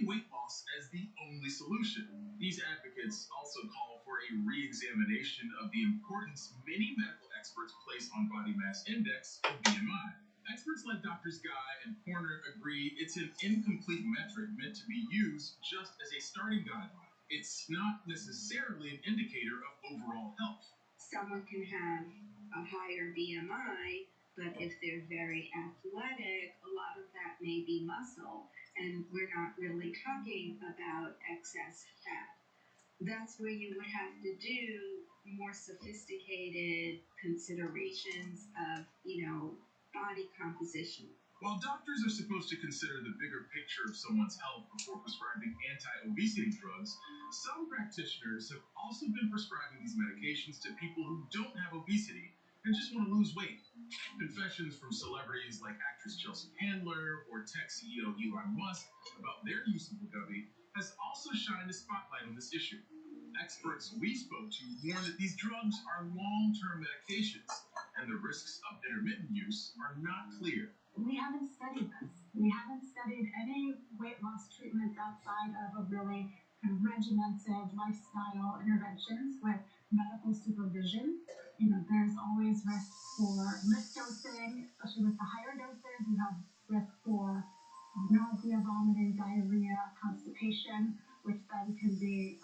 presenting weight loss as the only solution. These advocates also call for a re-examination of the importance many medical experts place on body mass index, or BMI. Experts like Drs. Guy and Horner agree it's an incomplete metric meant to be used just as a starting guideline. It's not necessarily an indicator of overall health. Someone can have a higher BMI, but if they're very athletic, a lot of that may be muscle, and we're not really talking about excess fat. That's where you would have to do more sophisticated considerations of, body composition. While doctors are supposed to consider the bigger picture of someone's health before prescribing anti-obesity drugs, some practitioners have also been prescribing these medications to people who don't have obesity and just want to lose weight. Confessions from celebrities like actress Chelsea Handler or tech CEO Elon Musk about their use of Wegovy has also shined a spotlight on this issue. Experts we spoke to warn that these drugs are long-term medications and the risks of intermittent use are not clear. We haven't studied this. We haven't studied any weight loss treatments outside of a really kind of regimented lifestyle interventions with medical supervision. There's always risk for misdosing, especially with the higher doses. You have risk for nausea, vomiting, diarrhea, constipation, which then can be,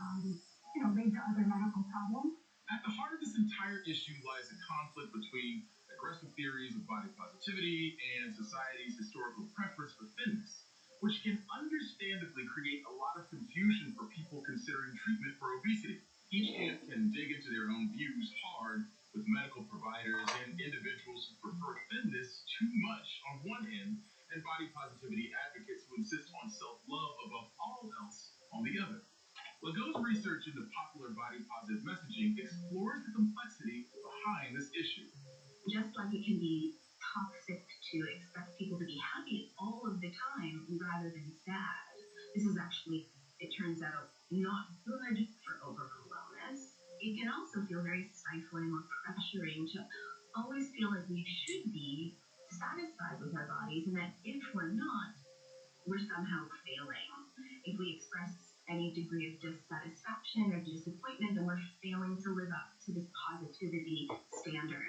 lead to other medical problems. At the heart of this entire issue lies a conflict between aggressive theories of body positivity and society's historical preference for thinness, which can understandably create a lot of confusion for people considering treatment for obesity. Each camp can dig into their own views hard, with medical providers and individuals who prefer thinness too much on one end, and body positivity advocates who insist on self-love above all else on the other. Legault's research into popular body positive messaging explores the complexity behind this issue. Just like it can be toxic to expect people to be happy all of the time rather than sad, this is actually, it turns out, not good for overall wellness. It can also feel very stifling or pressuring to always feel like we should be satisfied with our bodies, and that if we're not, we're somehow failing. If we express any degree of dissatisfaction or disappointment, then we're failing to live up to this positivity standard.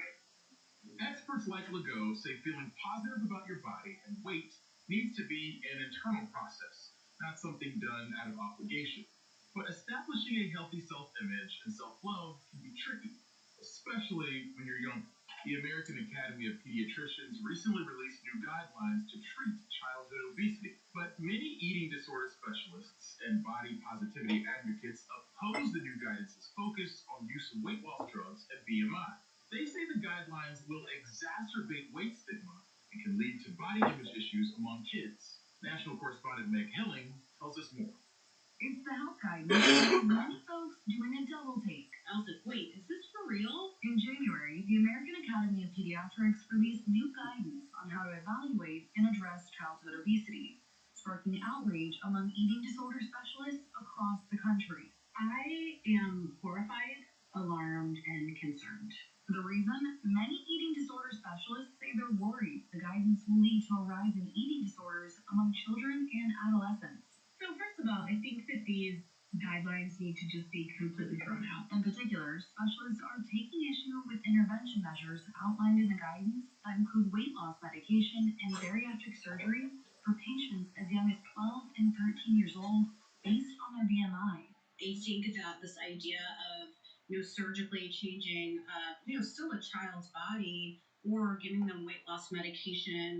Experts like Legault say feeling positive about your body and weight needs to be an internal process, not something done out of obligation. But establishing a healthy self-image and self-love can be tricky, especially when you're young. The American Academy of Pediatricians recently released new guidelines to treat childhood obesity, but many eating disorder specialists and body positivity advocates oppose the new guidance's focus on use of weight loss drugs and BMI. They say the guidelines will exacerbate weight stigma and can lead to body image issues among kids. National correspondent Meg Hilling tells us more. It's the health guidance. Many folks doing a double take. I was like, wait, is this for real? In January, the American Academy of Pediatrics released new guidance on how to evaluate and address childhood obesity, sparking outrage among eating disorder specialists across the country. I am horrified, alarmed, and concerned. The reason? Many eating disorder specialists say they're worried the guidance will lead to a rise in eating disorders among children and adolescents. So first of all, I think that these guidelines need to just be completely thrown out. In particular, specialists are taking issue with intervention measures outlined in the guidance that include weight loss medication and bariatric surgery for patients as young as 12 and 13 years old based on their BMI. I think that this idea of surgically changing, still a child's body or giving them weight loss medication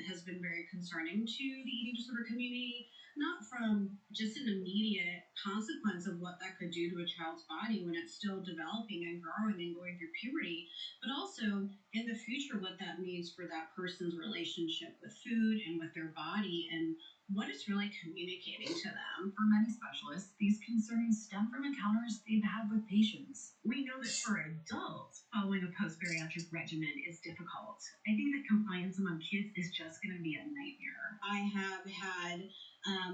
has been very concerning to the eating disorder community, not from just an immediate consequence of what that could do to a child's body when it's still developing and growing and going through puberty, but also in the future what that means for that person's relationship with food and with their body and what it's really communicating to them. For many specialists, these concerns stem from encounters they've had with patients. We know that for adults, following a post-bariatric regimen is difficult. I think that compliance among kids is just going to be a nightmare. I have had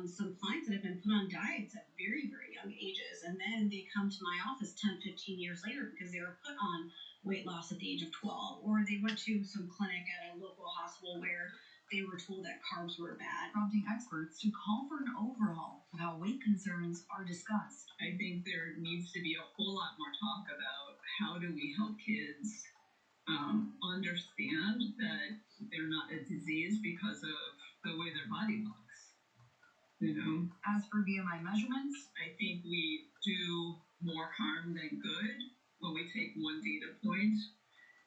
some clients that have been put on diets at very, very young ages, and then they come to my office 10, 15 years later because they were put on weight loss at the age of 12, or they went to some clinic at a local hospital where they were told that carbs were bad. Prompting experts to call for an overhaul of how weight concerns are discussed. I think there needs to be a whole lot more talk about how do we help kids understand that they're not a disease because of the way their body looks. You know? As for BMI measurements, I think we do more harm than good when we take one data point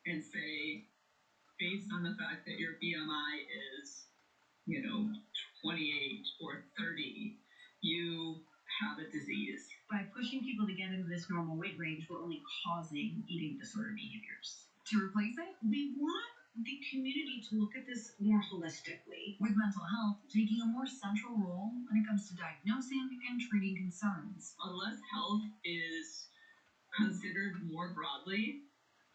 and say, based on the fact that your BMI is, 28 or 30, you have a disease. By pushing people to get into this normal weight range, we're only causing eating disorder behaviors. to replace it, We want the community to look at this more holistically. with mental health taking a more central role when it comes to diagnosing and treating concerns. Unless health is considered more broadly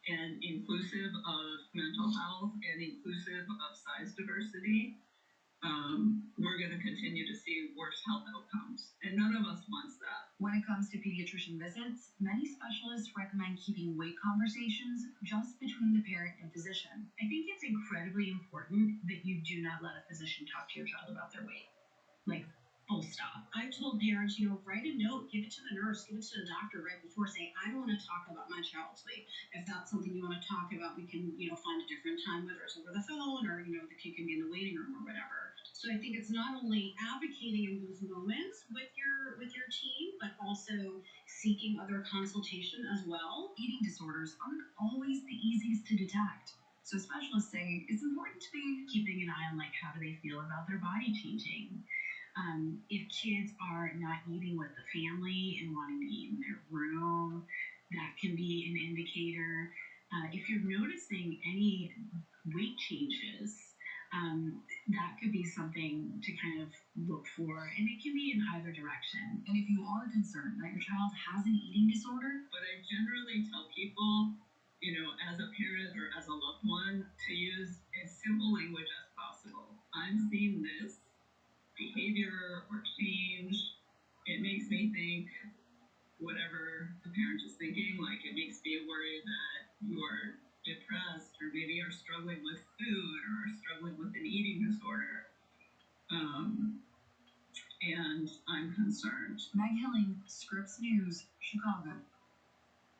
and inclusive of mental health and inclusive of size diversity, we're going to continue to see worse health outcomes. And none of us wants that. When it comes to pediatrician visits, many specialists recommend keeping weight conversations just between the parent and physician. I think it's incredibly important that you do not let a physician talk to your child about their weight. Like, full stop. I've told parents, write a note, give it to the nurse, give it to the doctor right before, saying, I don't want to talk about my child's weight. If that's something you want to talk about, we can, find a different time, whether it's over the phone or, the kid can be in the waiting room or whatever. So I think it's not only advocating in those moments with your team, but also seeking other consultation as well. Eating disorders aren't always the easiest to detect. So specialists say it's important to be Keeping an eye on, how do they feel about their body changing? If kids are not eating with the family and wanting to eat in their room, that can be an indicator. If you're noticing any weight changes, that could be something to kind of look for, and it can be in either direction. And if you are concerned that your child has an eating disorder, But I generally tell people, as a parent or as a loved one, to use as simple language as possible. I'm seeing this behavior or change. It makes me think whatever the parent is thinking. Like, it makes me worry that you're depressed or maybe are struggling with food or are struggling with an eating disorder. And I'm concerned. Meg Hilling, Scripps News, Chicago.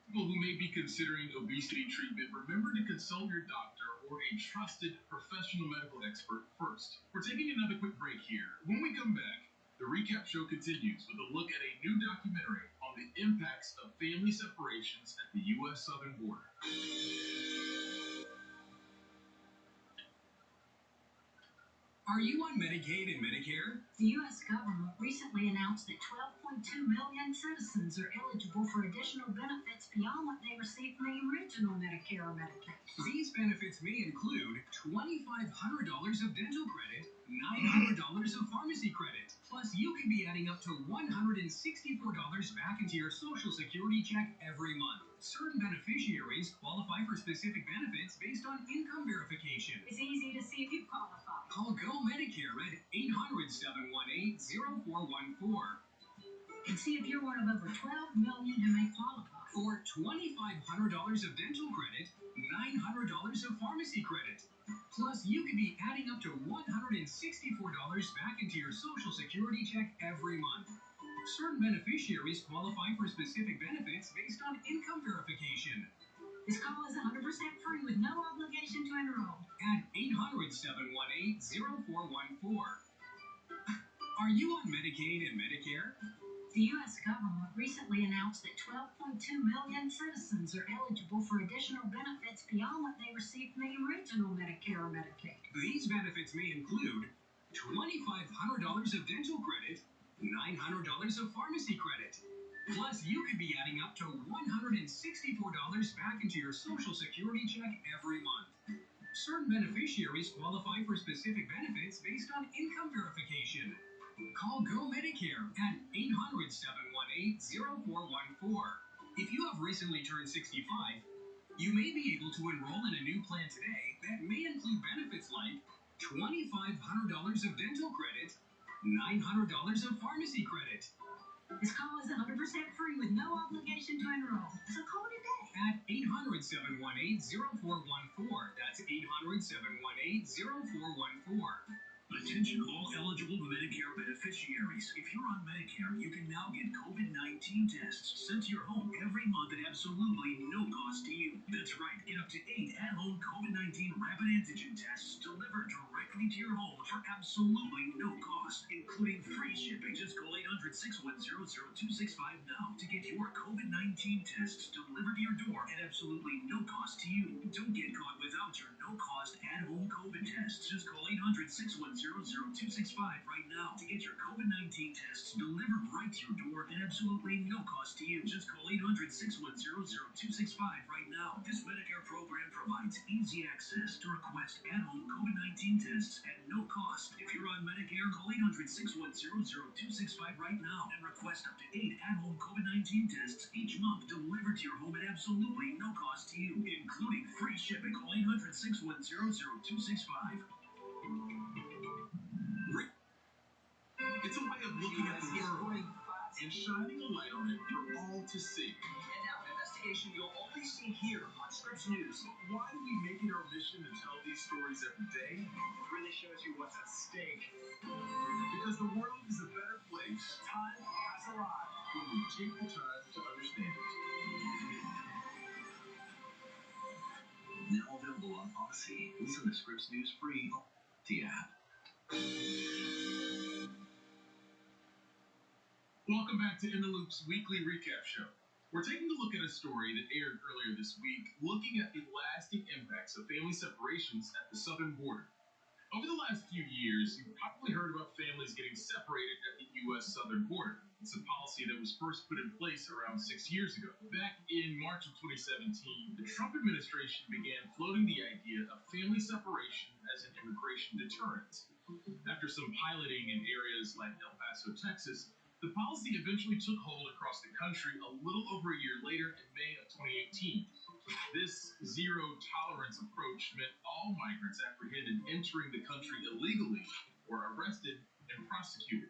People who may be considering obesity treatment, remember to consult your doctor or a trusted professional medical expert first. We're taking another quick break here. When we come back, the recap show continues with a look at a new documentary on the impacts of family separations at the U.S. southern border. Are you on Medicaid and Medicare? The U.S. government recently announced that 12.2 million citizens are eligible for additional benefits beyond what they received from the original Medicare or Medicaid. These benefits may include $2,500 of dental credit, $900 of pharmacy credit. Plus, you could be adding up to $164 back into your Social Security check every month. Certain beneficiaries qualify for specific benefits based on income verification. It's easy to see if you qualify. Call Go Medicare at 800-718-0414. And see if you're one of over 12 million who may qualify. For $2,500 of dental credit, $900 of pharmacy credit. Plus, you could be adding up to $164 back into your Social Security check every month. Certain beneficiaries qualify for specific benefits based on income verification. This call is 100% free with no obligation to enroll. At 800-718-0414. Are you on Medicaid and Medicare? The U.S. government recently announced that 12.2 million citizens are eligible for additional benefits beyond what they received from the original Medicare or Medicaid. These benefits may include $2,500 of dental credit, $900 of pharmacy credit. Plus, you could be adding up to $164 back into your Social Security check every month. Certain beneficiaries qualify for specific benefits based on income verification. Call Go Medicare at 800-718-0414. If you have recently turned 65, you may be able to enroll in a new plan today that may include benefits like $2,500 of dental credit, $900 of pharmacy credit. This call is 100% free with no obligation to enroll. So call today. At 800-718-0414. That's 800-718-0414. Attention all eligible Medicare beneficiaries. If you're on Medicare, you can now get COVID-19 tests sent to your home every month at absolutely no cost to you. That's right, get up to 8 at-home COVID-19 rapid antigen tests delivered directly to your home for absolutely no cost, including free shipping. Just call 800-610-0265 now to get your COVID-19 tests delivered to your door at absolutely no cost to you. Don't get caught without your no-cost at-home COVID tests. Just call 800-610-0265 right now to get your COVID-19 tests delivered right to your door at absolutely no cost to you. Just call 800-610-0265 right now. This Medicare program provides easy access to request at-home COVID-19 tests at no cost. If you're on Medicare, call 800-610-0265 right now and request up to 8 at-home COVID-19 tests each month delivered to your home at absolutely no cost to you, including free shipping. Call 800-610-0265. It's a way of looking at the world and shining a light on it for all to see. And now, an investigation you'll only see here on Scripps News. Why do we make it our mission to tell these stories every day? It really shows you what's at stake. Because the world is a better place. Time has arrived when we take the time to understand it. Now available on Odyssey. Listen to Scripps News free on the app. Welcome back to In the Loop's weekly recap show. We're taking a look at a story that aired earlier this week, looking at the lasting impacts of family separations at the southern border. Over the last few years, you've probably heard about families getting separated at the U.S. southern border. It's a policy that was first put in place around 6 years ago. Back in March of 2017, the Trump administration began floating the idea of family separation as an immigration deterrent. After some piloting in areas like El Paso, Texas, the policy eventually took hold across the country a little over a year later in May of 2018. This zero-tolerance approach meant all migrants apprehended entering the country illegally were arrested and prosecuted.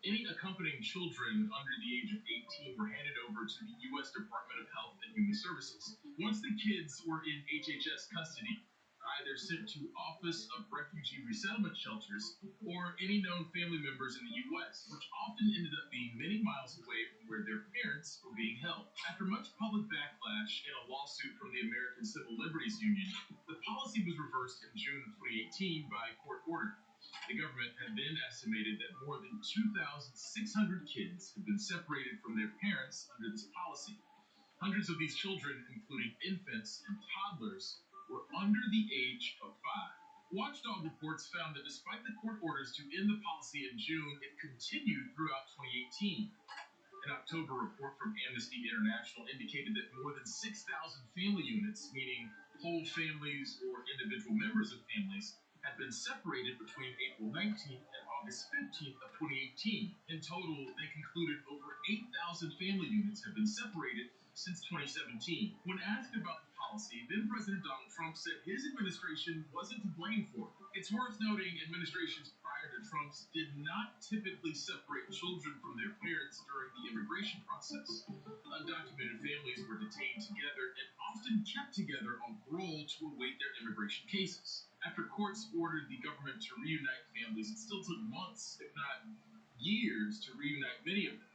Any accompanying children under the age of 18 were handed over to the U.S. Department of Health and Human Services. Once the kids were in HHS custody, either sent to Office of Refugee Resettlement Shelters or any known family members in the U.S., which often ended up being many miles away from where their parents were being held. After much public backlash and a lawsuit from the American Civil Liberties Union, the policy was reversed in June of 2018 by court order. The government had then estimated that more than 2,600 kids had been separated from their parents under this policy. Hundreds of these children, including infants and toddlers, were under the age of 5. Watchdog reports found that despite the court orders to end the policy in June, it continued throughout 2018. An October report from Amnesty International indicated that more than 6,000 family units, meaning whole families or individual members of families, had been separated between April 19th and August 15th of 2018. In total, they concluded over 8,000 family units have been separated since 2017. When asked about the policy, then President Donald Trump said his administration wasn't to blame for it. It's worth noting administrations prior to Trump's did not typically separate children from their parents during the immigration process. Undocumented families were detained together and often kept together on parole to await their immigration cases. After courts ordered the government to reunite families, it still took months, if not years, to reunite many of them.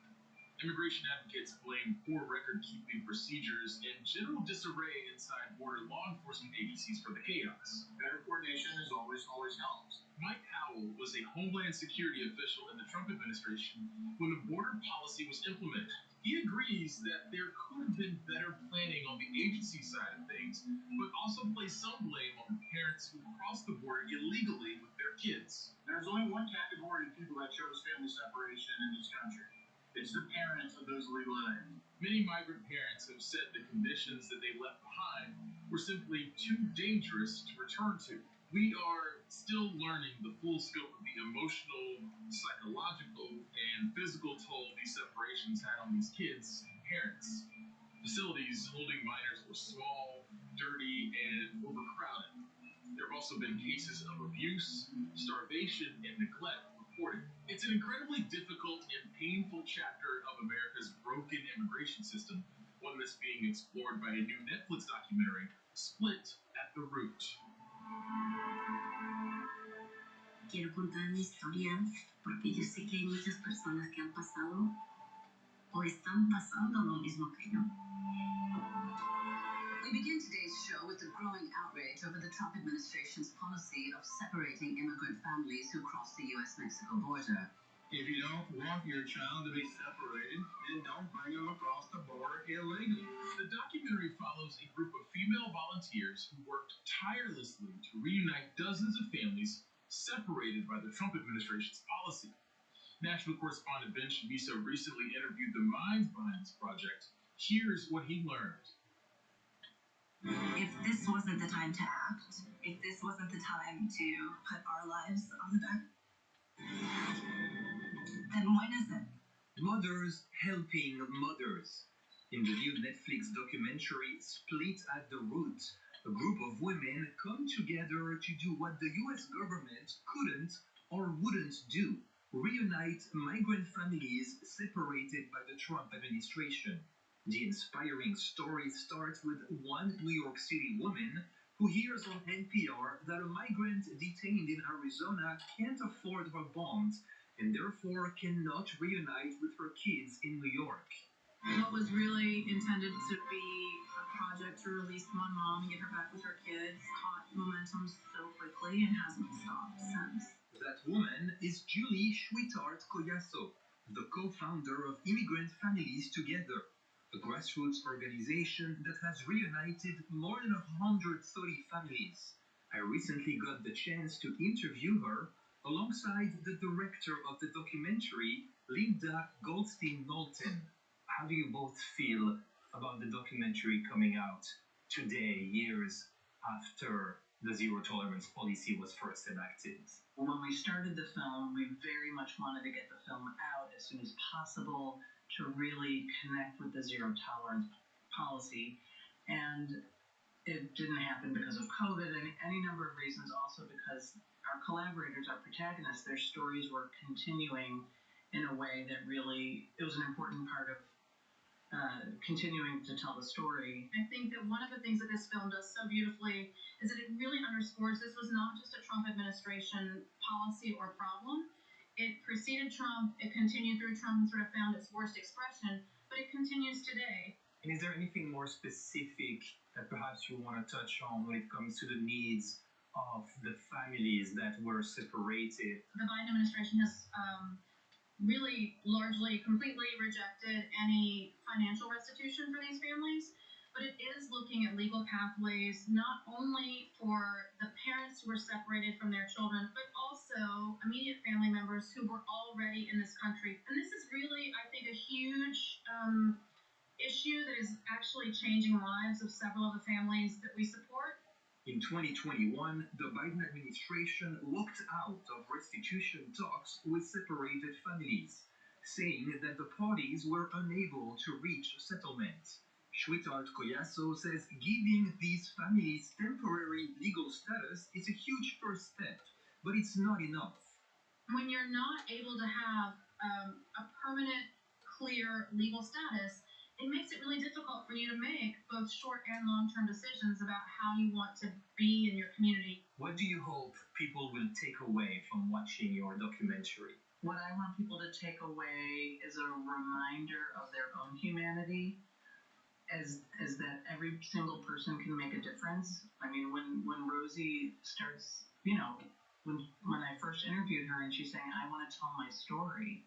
Immigration advocates blame poor record-keeping procedures and general disarray inside border law enforcement agencies for the chaos. Better coordination is always helps. Mike Howell was a Homeland Security official in the Trump administration when the border policy was implemented. He agrees that there could have been better planning on the agency side of things, but also placed some blame on the parents who crossed the border illegally with their kids. There's only one category of people that chose family separation in this country. It's the parents of those illegal aliens. Many migrant parents have said the conditions that they left behind were simply too dangerous to return to. We are still learning the full scope of the emotional, psychological, and physical toll these separations had on these kids and parents. Facilities holding minors were small, dirty, and overcrowded. There have also been cases of abuse, starvation, and neglect reported. It's an incredibly difficult and painful chapter of of America's broken immigration system, one that's being explored by a new Netflix documentary, Split at the Root. Quiero contar mi historia porque yo sé que hay muchas personas que han pasado o están pasando lo mismo que yo. We begin today's show with the growing outrage over the Trump administration's policy of separating immigrant families who cross the U.S.-Mexico border. If you don't want your child to be separated, then don't bring them across the border illegally. The documentary follows a group of female volunteers who worked tirelessly to reunite dozens of families separated by the Trump administration's policy. National correspondent Ben Shamiso recently interviewed the minds behind this project. Here's what he learned. If this wasn't the time to act, if this wasn't the time to put our lives on the back, then when is it? Mothers helping mothers. In the new Netflix documentary Split at the Root, a group of women come together to do what the US government couldn't or wouldn't do: reunite migrant families separated by the Trump administration. The inspiring story starts with one New York City woman who hears on NPR that a migrant detained in Arizona can't afford her bond and therefore cannot reunite with her kids in New York. What was really intended to be a project to release one mom and get her back with her kids caught momentum so quickly and hasn't stopped since. That woman is Julie Sweetheart-Collazo, the co-founder of Immigrant Families Together, a grassroots organization that has reunited more than 130 families. I recently got the chance to interview her alongside the director of the documentary, Linda Goldstein-Knowlton. How do you both feel about the documentary coming out today, years after the zero tolerance policy was first enacted? When we started the film, we very much wanted to get the film out as soon as possible to really connect with the zero tolerance policy. And it didn't happen because of COVID and any number of reasons, also because our collaborators, our protagonists, their stories were continuing in a way that really, it was an important part of continuing to tell the story. I think that one of the things that this film does so beautifully is that it really underscores this was not just a Trump administration policy or problem. It preceded Trump, it continued through Trump and sort of found its worst expression, but it continues today. And is there anything more specific that perhaps you want to touch on when it comes to the needs of the families that were separated? The Biden administration has really largely, completely rejected any financial restitution for these families, but it is looking at legal pathways not only for the parents who were separated from their children, but also immediate family members who were already in this country. And this is really, I think, a huge issue that is actually changing lives of several of the families that we support. In 2021, the Biden administration walked out of restitution talks with separated families, saying that the parties were unable to reach a settlement. Sweetheart-Collazo says giving these families temporary legal status is a huge first step, but it's not enough. When you're not able to have a permanent, clear legal status, it makes it really difficult for you to make both short and long-term decisions about how you want to be in your community. What do you hope people will take away from watching your documentary? What I want people to take away is a reminder of their own humanity, as that every single person can make a difference. I mean, when Rosie starts, when I first interviewed her and she's saying, I want to tell my story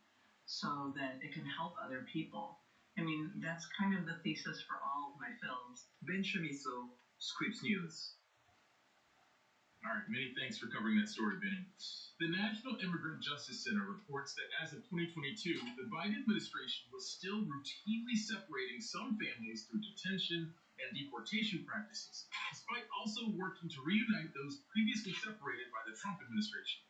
so that it can help other people. I mean, that's kind of the thesis for all of my films. Ben Shamiso, Scripps News. All right, many thanks for covering that story, Benny. The National Immigrant Justice Center reports that as of 2022, the Biden administration was still routinely separating some families through detention and deportation practices, despite also working to reunite those previously separated by the Trump administration.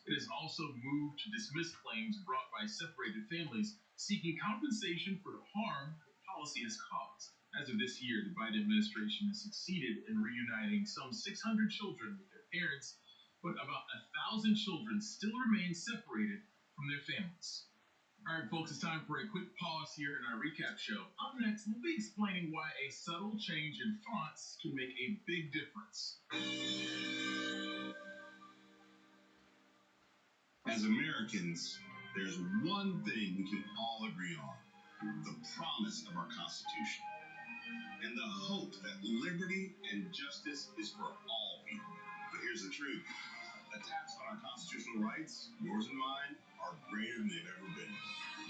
It has also moved to dismiss claims brought by separated families seeking compensation for the harm the policy has caused. As of this year, the Biden administration has succeeded in reuniting some 600 children with their parents, but about 1,000 children still remain separated from their families. All right, folks, it's time for a quick pause here in our recap show. Up next, we'll be explaining why a subtle change in fonts can make a big difference. As Americans, there's one thing we can all agree on: the promise of our Constitution and the hope that liberty and justice is for all people. But here's the truth: attacks on our constitutional rights, yours and mine, are greater than they've ever been.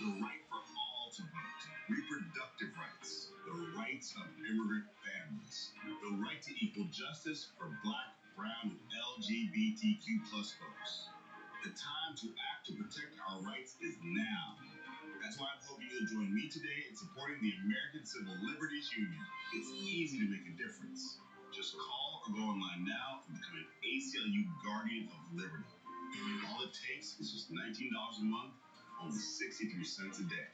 The right for all to vote, reproductive rights, the rights of immigrant families, the right to equal justice for Black, brown, and LGBTQ plus folks. The time to act to protect our rights is now. That's why I'm hoping you'll join me today in supporting the American Civil Liberties Union. It's easy to make a difference. Just call or go online now and become an ACLU Guardian of Liberty. All it takes is just $19 a month, only 63 cents a day.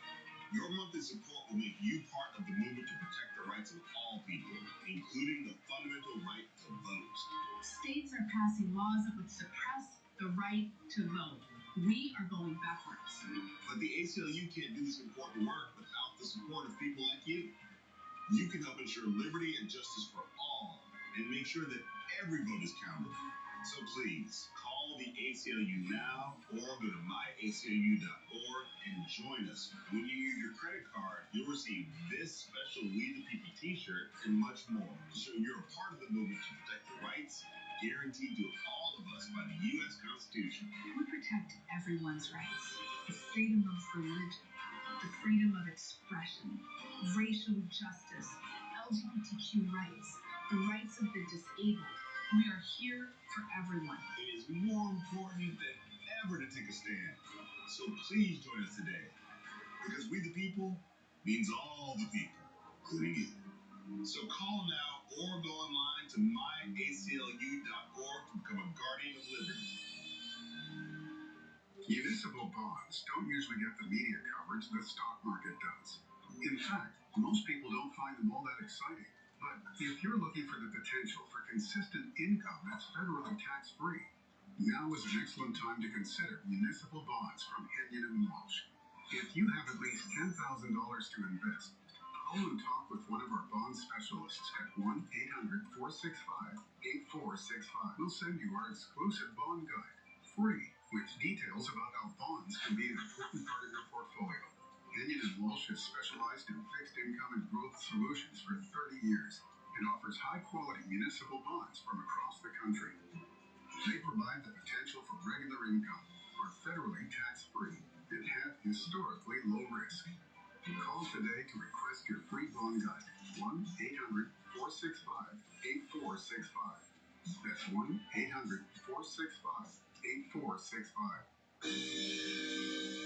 Your monthly support will make you part of the movement to protect the rights of all people, including the fundamental right to vote. States are passing laws that would suppress the right to vote. We are going backwards. But the ACLU can't do this important work without the support of people like you. You can help ensure liberty and justice for all and make sure that every vote is counted. So please, call the ACLU now or go to myaclu.org and join us. And when you use your credit card, you'll receive this special We the People t-shirt and much more to show you're a part of the movement to protect the rights guaranteed to all of us by the U.S. Constitution. We protect everyone's rights. The freedom of religion, the freedom of expression, racial justice, LGBTQ rights, the rights of the disabled. We are here for everyone. It is more important than ever to take a stand. So please join us today. Because we the people means all the people, including you. So call now or go online to myaclu.org to become a Guardian of Liberty. Municipal bonds don't usually get the media coverage the stock market does. In fact, most people don't find them all that exciting. But if you're looking for the potential for consistent income that's federally tax-free, now is an excellent time to consider municipal bonds from Henyon & Walsh. If you have at least $10,000 to invest, call and talk with one of our bond specialists at 1-800-465-8465. We'll send you our exclusive bond guide, free, which details about how bonds can be an important part of your portfolio. Henyon & Walsh has specialized in fixed income and growth solutions for 30 years and offers high-quality municipal bonds from across the country. They provide the potential for regular income, are federally tax-free, and have historically low risk. Call today to request your free bond guide. 1-800-465-8465. That's 1-800-465-8465.